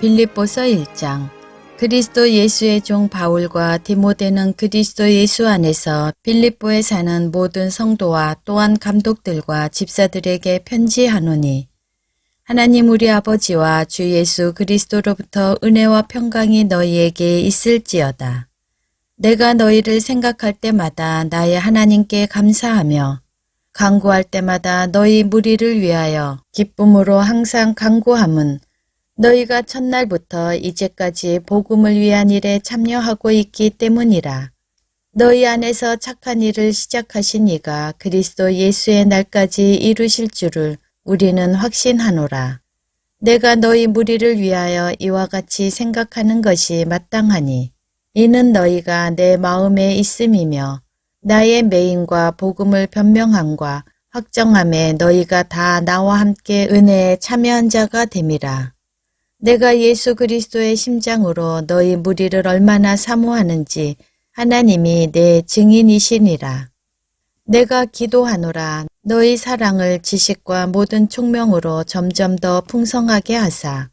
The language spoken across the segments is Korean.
빌립보서 1장. 그리스도 예수의 종 바울과 디모데는 그리스도 예수 안에서 빌립보에 사는 모든 성도와 또한 감독들과 집사들에게 편지하노니, 하나님 우리 아버지와 주 예수 그리스도로부터 은혜와 평강이 너희에게 있을지어다. 내가 너희를 생각할 때마다 나의 하나님께 감사하며 간구할 때마다 너희 무리를 위하여 기쁨으로 항상 간구함은 너희가 첫날부터 이제까지 복음을 위한 일에 참여하고 있기 때문이라. 너희 안에서 착한 일을 시작하신 이가 그리스도 예수의 날까지 이루실 줄을 우리는 확신하노라. 내가 너희 무리를 위하여 이와 같이 생각하는 것이 마땅하니 이는 너희가 내 마음에 있음이며 나의 매임과 복음을 변명함과 확정함에 너희가 다 나와 함께 은혜에 참여한 자가 됨이라. 내가 예수 그리스도의 심장으로 너희 무리를 얼마나 사모하는지 하나님이 내 증인이시니라. 내가 기도하노라. 너희 사랑을 지식과 모든 총명으로 점점 더 풍성하게 하사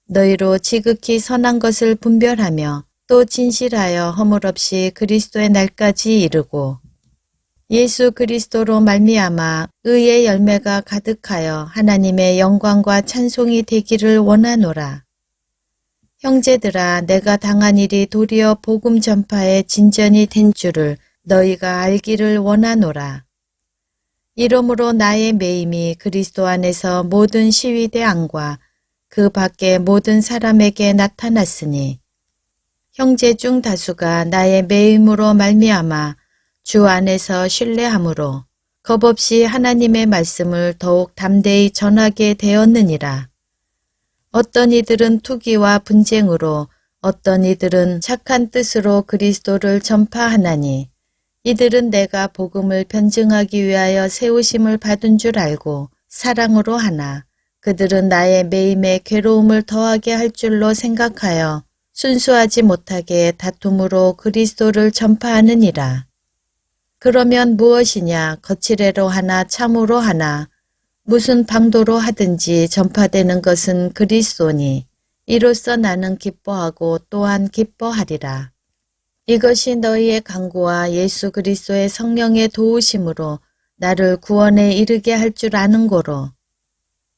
너희로 지극히 선한 것을 분별하며 또 진실하여 허물 없이 그리스도의 날까지 이르고 예수 그리스도로 말미암아 의의 열매가 가득하여 하나님의 영광과 찬송이 되기를 원하노라. 형제들아, 내가 당한 일이 도리어 복음 전파의 진전이 된 줄을 너희가 알기를 원하노라. 이러므로 나의 매임이 그리스도 안에서 모든 시위대 안과 그 밖의 모든 사람에게 나타났으니 형제 중 다수가 나의 매임으로 말미암아 주 안에서 신뢰함으로 겁없이 하나님의 말씀을 더욱 담대히 전하게 되었느니라. 어떤 이들은 투기와 분쟁으로 어떤 이들은 착한 뜻으로 그리스도를 전파하나니 이들은 내가 복음을 변증하기 위하여 세우심을 받은 줄 알고 사랑으로 하나 그들은 나의 매임에 괴로움을 더하게 할 줄로 생각하여 순수하지 못하게 다툼으로 그리스도를 전파하느니라. 그러면 무엇이냐? 거칠애로 하나 참으로 하나 무슨 방도로 하든지 전파되는 것은 그리스도니 이로써 나는 기뻐하고 또한 기뻐하리라. 이것이 너희의 간구와 예수 그리스도의 성령의 도우심으로 나를 구원에 이르게 할 줄 아는 고로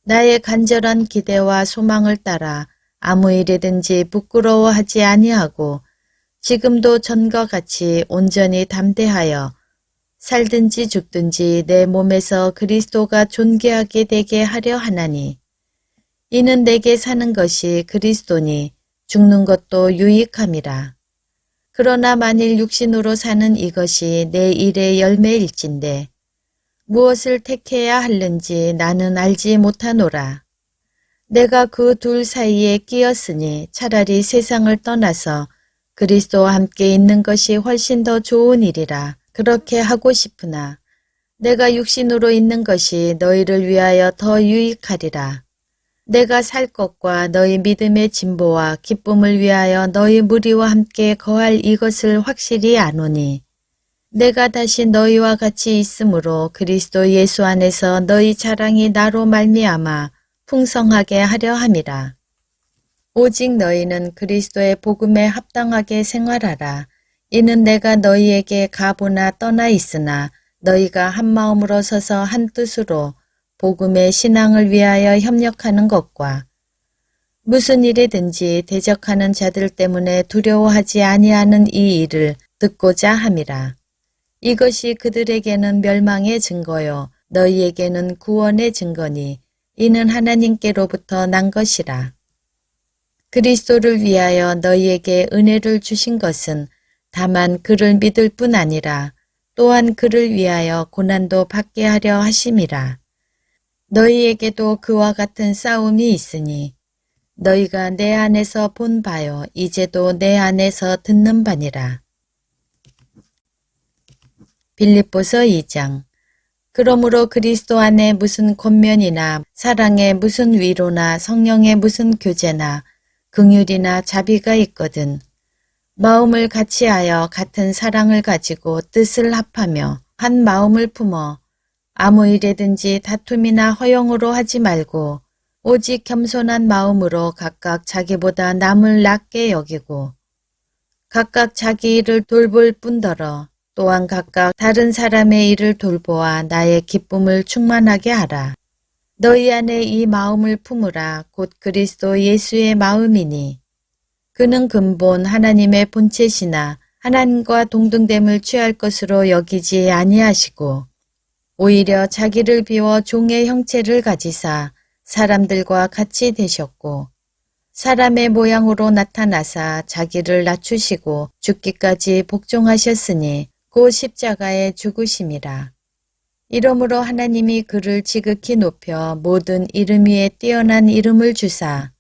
나의 간절한 기대와 소망을 따라 아무 일이든지 부끄러워하지 아니하고 지금도 전과 같이 온전히 담대하여 살든지 죽든지 내 몸에서 그리스도가 존귀하게 되게 하려 하나니 이는 내게 사는 것이 그리스도니 죽는 것도 유익함이라. 그러나 만일 육신으로 사는 이것이 내 일의 열매일진데 무엇을 택해야 하는지 나는 알지 못하노라. 내가 그 둘 사이에 끼었으니 차라리 세상을 떠나서 그리스도와 함께 있는 것이 훨씬 더 좋은 일이라. 그렇게 하고 싶으나 내가 육신으로 있는 것이 너희를 위하여 더 유익하리라. 내가 살 것과 너희 믿음의 진보와 기쁨을 위하여 너희 무리와 함께 거할 이것을 확실히 아노니 내가 다시 너희와 같이 있으므로 그리스도 예수 안에서 너희 자랑이 나로 말미암아 풍성하게 하려 함이라. 오직 너희는 그리스도의 복음에 합당하게 생활하라. 이는 내가 너희에게 가보나 떠나 있으나 너희가 한 마음으로 서서 한 뜻으로 복음의 신앙을 위하여 협력하는 것과 무슨 일이든지 대적하는 자들 때문에 두려워하지 아니하는 이 일을 듣고자 함이라. 이것이 그들에게는 멸망의 증거요 너희에게는 구원의 증거니 이는 하나님께로부터 난 것이라. 그리스도를 위하여 너희에게 은혜를 주신 것은 다만 그를 믿을 뿐 아니라 또한 그를 위하여 고난도 받게 하려 하심이라. 너희에게도 그와 같은 싸움이 있으니 너희가 내 안에서 본 바요 이제도 내 안에서 듣는 바니라. 빌립보서 2장. 그러므로 그리스도 안에 무슨 권면이나 사랑에 무슨 위로나 성령에 무슨 교제나 긍휼이나 자비가 있거든 마음을 같이하여 같은 사랑을 가지고 뜻을 합하며 한 마음을 품어 아무 일에든지 다툼이나 허용으로 하지 말고 오직 겸손한 마음으로 각각 자기보다 남을 낮게 여기고 각각 자기 일을 돌볼 뿐더러 또한 각각 다른 사람의 일을 돌보아 나의 기쁨을 충만하게 하라. 너희 안에 이 마음을 품으라. 곧 그리스도 예수의 마음이니 그는 근본 하나님의 본체시나 하나님과 동등됨을 취할 것으로 여기지 아니하시고 오히려 자기를 비워 종의 형체를 가지사 사람들과 같이 되셨고 사람의 모양으로 나타나사 자기를 낮추시고 죽기까지 복종하셨으니 곧 십자가에 죽으심이라. 이러므로 하나님이 그를 지극히 높여 모든 이름 위에 뛰어난 이름을 주사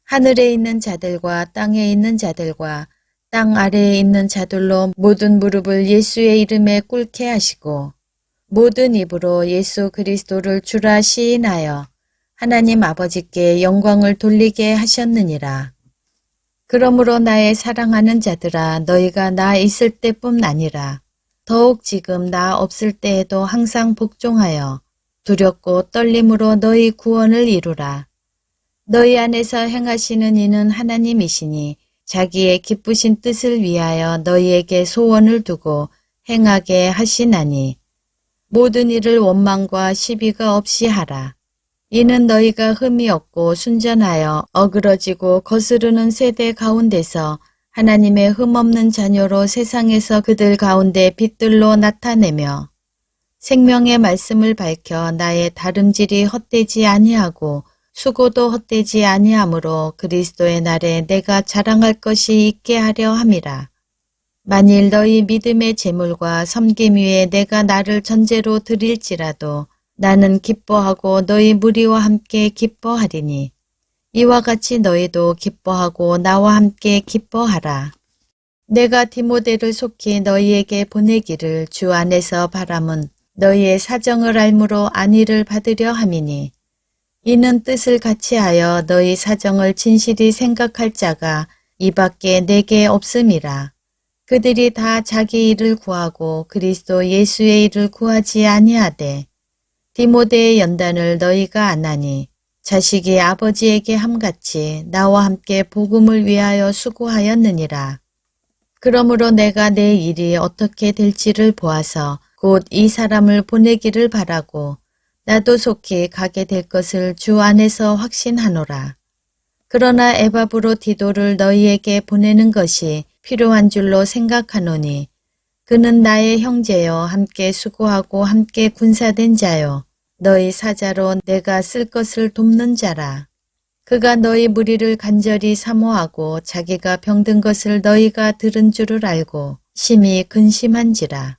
하늘에 있는 자들과 땅에 있는 자들과 땅 아래에 있는 자들로 모든 무릎을 예수의 이름에 꿇게 하시고 모든 입으로 예수 그리스도를 주라 시인하여 하나님 아버지께 영광을 돌리게 하셨느니라. 그러므로 나의 사랑하는 자들아 너희가 나 있을 때뿐 아니라 더욱 지금 나 없을 때에도 항상 복종하여 두렵고 떨림으로 너희 구원을 이루라. 너희 안에서 행하시는 이는 하나님이시니 자기의 기쁘신 뜻을 위하여 너희에게 소원을 두고 행하게 하시나니 모든 일을 원망과 시비가 없이 하라. 이는 너희가 흠이 없고 순전하여 어그러지고 거스르는 세대 가운데서 하나님의 흠없는 자녀로 세상에서 그들 가운데 빛들로 나타내며 생명의 말씀을 밝혀 나의 다름질이 헛되지 아니하고 수고도 헛되지 아니하므로 그리스도의 날에 내가 자랑할 것이 있게 하려 함이라. 만일 너희 믿음의 제물과 섬김 위에 내가 나를 전제로 드릴지라도 나는 기뻐하고 너희 무리와 함께 기뻐하리니 이와 같이 너희도 기뻐하고 나와 함께 기뻐하라. 내가 디모데를 속히 너희에게 보내기를 주 안에서 바람은 너희의 사정을 알므로 안위를 받으려 함이니 이는 뜻을 같이하여 너희 사정을 진실이 생각할 자가 이 밖에 내게 없음이라. 그들이 다 자기 일을 구하고 그리스도 예수의 일을 구하지 아니하되 디모데의 연단을 너희가 아나니 자식이 아버지에게 함같이 나와 함께 복음을 위하여 수고하였느니라. 그러므로 내가 내 일이 어떻게 될지를 보아서 곧 이 사람을 보내기를 바라고 나도 속히 가게 될 것을 주 안에서 확신하노라. 그러나 에바브로 디도를 너희에게 보내는 것이 필요한 줄로 생각하노니 그는 나의 형제여 함께 수고하고 함께 군사된 자요 너희 사자로 내가 쓸 것을 돕는 자라. 그가 너희 무리를 간절히 사모하고 자기가 병든 것을 너희가 들은 줄을 알고 심히 근심한지라.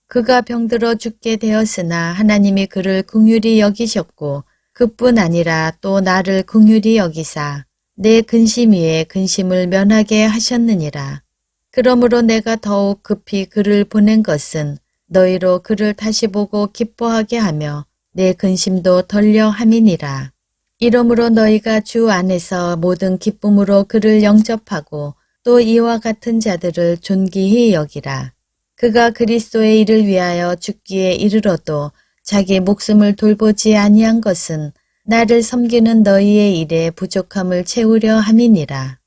그가 병들어 죽게 되었으나 하나님이 그를 긍휼히 여기셨고 그뿐 아니라 또 나를 긍휼히 여기사 내 근심 위에 근심을 면하게 하셨느니라. 그러므로 내가 더욱 급히 그를 보낸 것은 너희로 그를 다시 보고 기뻐하게 하며 내 근심도 덜려 함이니라. 이러므로 너희가 주 안에서 모든 기쁨으로 그를 영접하고 또 이와 같은 자들을 존귀히 여기라. 그가 그리스도의 일을 위하여 죽기에 이르러도 자기 목숨을 돌보지 아니한 것은 나를 섬기는 너희의 일에 부족함을 채우려 함이니라.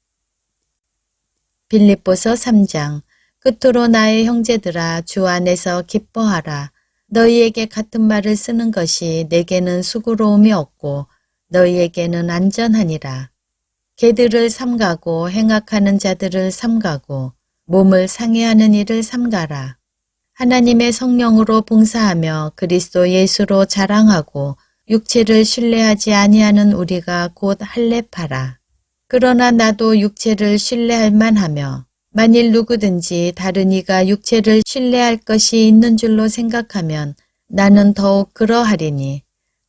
빌립보서 3장. 끝으로 나의 형제들아 주 안에서 기뻐하라. 너희에게 같은 말을 쓰는 것이 내게는 수고로움이 없고 너희에게는 안전하니라. 개들을 삼가고 행악하는 자들을 삼가고 몸을 상해하는 일을 삼가라. 하나님의 성령으로 봉사하며 그리스도 예수로 자랑하고 육체를 신뢰하지 아니하는 우리가 곧 할례파라. 그러나 나도 육체를 신뢰할 만하며 만일 누구든지 다른 이가 육체를 신뢰할 것이 있는 줄로 생각하면 나는 더욱 그러하리니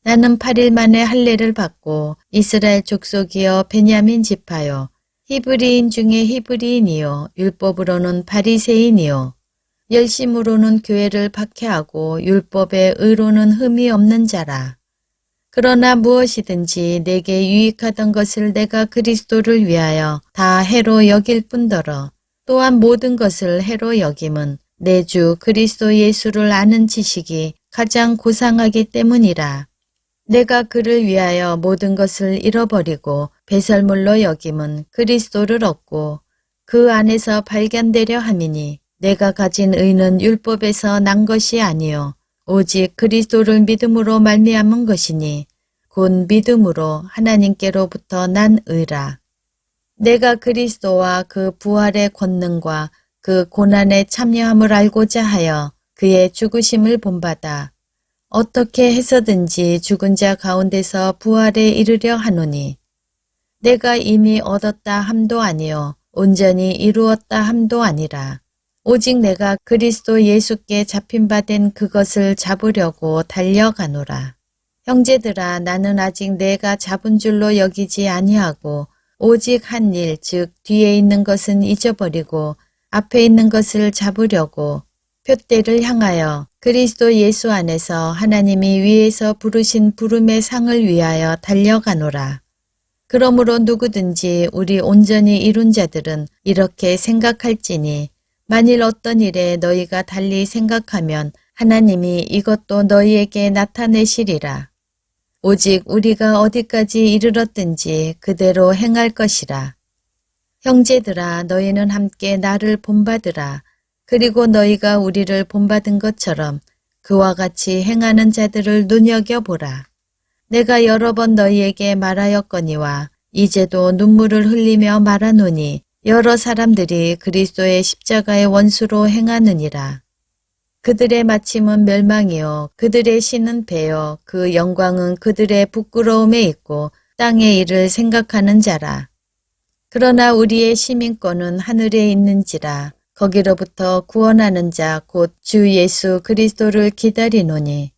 나는 8일 만에 할례를 받고 이스라엘 족속이여 베냐민 지파요 히브리인 중에 히브리인이요 율법으로는 바리새인이요 열심으로는 교회를 박해하고 율법의 의로는 흠이 없는 자라. 그러나 무엇이든지 내게 유익하던 것을 내가 그리스도를 위하여 다 해로 여길 뿐더러 또한 모든 것을 해로 여김은 내 주 그리스도 예수를 아는 지식이 가장 고상하기 때문이라. 내가 그를 위하여 모든 것을 잃어버리고 배설물로 여김은 그리스도를 얻고 그 안에서 발견되려 함이니 내가 가진 의는 율법에서 난 것이 아니요 오직 그리스도를 믿음으로 말미암은 것이니 곧 믿음으로 하나님께로부터 난 의라. 내가 그리스도와 그 부활의 권능과 그 고난에 참여함을 알고자 하여 그의 죽으심을 본받아 어떻게 해서든지 죽은 자 가운데서 부활에 이르려 하노니 내가 이미 얻었다 함도 아니요 온전히 이루었다 함도 아니라 오직 내가 그리스도 예수께 잡힌 바 된 그것을 잡으려고 달려가노라. 형제들아 나는 아직 내가 잡은 줄로 여기지 아니하고 오직 한 일 즉 뒤에 있는 것은 잊어버리고 앞에 있는 것을 잡으려고 표대를 향하여 그리스도 예수 안에서 하나님이 위에서 부르신 부름의 상을 위하여 달려가노라. 그러므로 누구든지 우리 온전히 이룬 자들은 이렇게 생각할지니 만일 어떤 일에 너희가 달리 생각하면 하나님이 이것도 너희에게 나타내시리라. 오직 우리가 어디까지 이르렀든지 그대로 행할 것이라. 형제들아 너희는 함께 나를 본받으라. 그리고 너희가 우리를 본받은 것처럼 그와 같이 행하는 자들을 눈여겨보라. 내가 여러 번 너희에게 말하였거니와 이제도 눈물을 흘리며 말하노니 여러 사람들이 그리스도의 십자가의 원수로 행하느니라. 그들의 마침은 멸망이요 그들의 신은 배요 그 영광은 그들의 부끄러움에 있고 땅의 일을 생각하는 자라. 그러나 우리의 시민권은 하늘에 있는지라 거기로부터 구원하는 자 곧 주 예수 그리스도를 기다리노니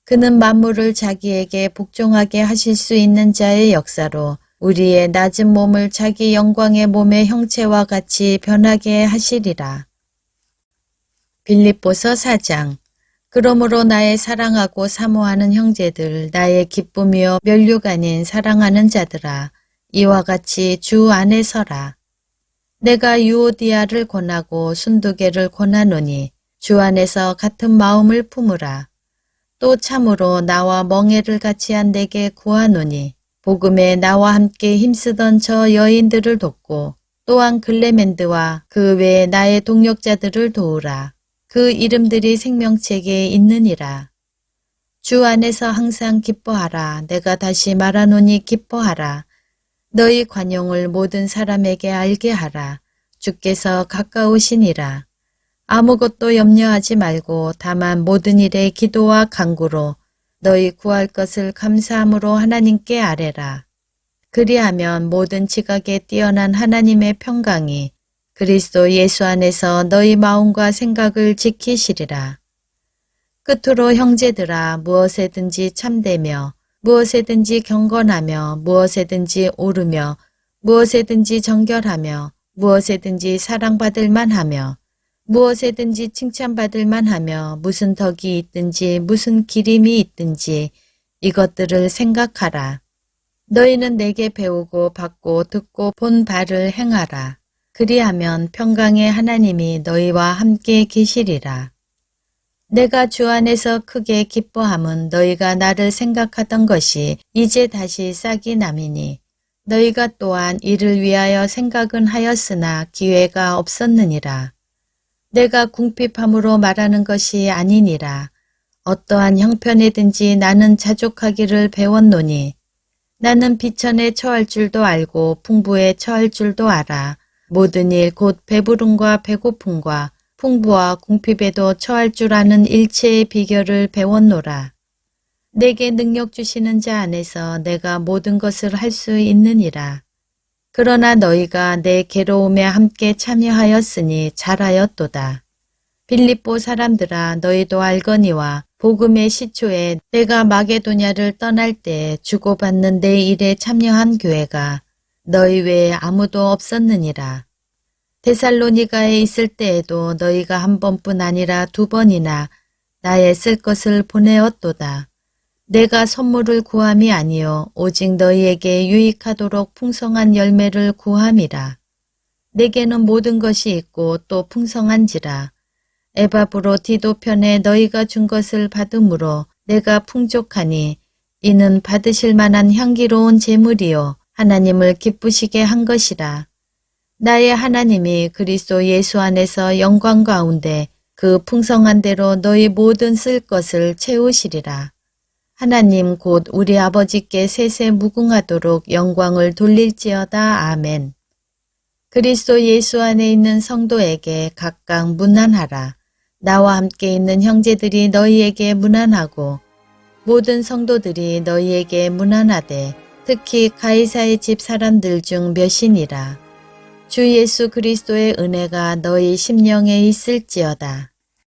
그는 만물을 자기에게 복종하게 하실 수 있는 자의 역사로 우리의 낮은 몸을 자기 영광의 몸의 형체와 같이 변하게 하시리라. 빌립보서 4장. 그러므로 나의 사랑하고 사모하는 형제들 나의 기쁨이요 면류가 아닌 사랑하는 자들아 이와 같이 주 안에 서라. 내가 유오디아를 권하고 순두개를 권하노니 주 안에서 같은 마음을 품으라. 또 참으로 나와 멍에를 같이 한 내게 구하노니 복음에 나와 함께 힘쓰던 저 여인들을 돕고 또한 글레멘드와 그 외에 나의 동역자들을 도우라. 그 이름들이 생명책에 있느니라. 주 안에서 항상 기뻐하라. 내가 다시 말하노니 기뻐하라. 너희 관용을 모든 사람에게 알게 하라. 주께서 가까우시니라. 아무것도 염려하지 말고 다만 모든 일에 기도와 간구로 너희 구할 것을 감사함으로 하나님께 아뢰라. 그리하면 모든 지각에 뛰어난 하나님의 평강이 그리스도 예수 안에서 너희 마음과 생각을 지키시리라. 끝으로 형제들아 무엇에든지 참되며 무엇에든지 경건하며 무엇에든지 옳으며 무엇에든지 정결하며 무엇에든지 사랑받을 만하며 무엇에든지 칭찬받을 만하며 무슨 덕이 있든지 무슨 기림이 있든지 이것들을 생각하라. 너희는 내게 배우고 받고 듣고 본 바를 행하라. 그리하면 평강의 하나님이 너희와 함께 계시리라. 내가 주 안에서 크게 기뻐함은 너희가 나를 생각하던 것이 이제 다시 싹이 남이니 너희가 또한 이를 위하여 생각은 하였으나 기회가 없었느니라. 내가 궁핍함으로 말하는 것이 아니니라. 어떠한 형편에든지 나는 자족하기를 배웠노니 나는 비천에 처할 줄도 알고 풍부에 처할 줄도 알아. 모든 일 곧 배부름과 배고픔과 풍부와 궁핍에도 처할 줄 아는 일체의 비결을 배웠노라. 내게 능력 주시는 자 안에서 내가 모든 것을 할 수 있느니라. 그러나 너희가 내 괴로움에 함께 참여하였으니 잘하였도다. 빌립보 사람들아 너희도 알거니와 복음의 시초에 내가 마게도냐를 떠날 때 주고받는 내 일에 참여한 교회가 너희 외에 아무도 없었느니라. 데살로니가에 있을 때에도 너희가 한 번뿐 아니라 두 번이나 나의 쓸 것을 보내었도다. 내가 선물을 구함이 아니요 오직 너희에게 유익하도록 풍성한 열매를 구함이라. 내게는 모든 것이 있고 또 풍성한지라. 에바브로 디도 편에 너희가 준 것을 받음으로 내가 풍족하니 이는 받으실 만한 향기로운 제물이요 하나님을 기쁘시게 한 것이라. 나의 하나님이 그리스도 예수 안에서 영광 가운데 그 풍성한 대로 너희 모든 쓸 것을 채우시리라. 하나님 곧 우리 아버지께 세세 무궁하도록 영광을 돌릴지어다. 아멘. 그리스도 예수 안에 있는 성도에게 각각 문안하라. 나와 함께 있는 형제들이 너희에게 문안하고 모든 성도들이 너희에게 문안하되 특히 가이사의 집 사람들 중 몇이니라. 주 예수 그리스도의 은혜가 너희 심령에 있을지어다.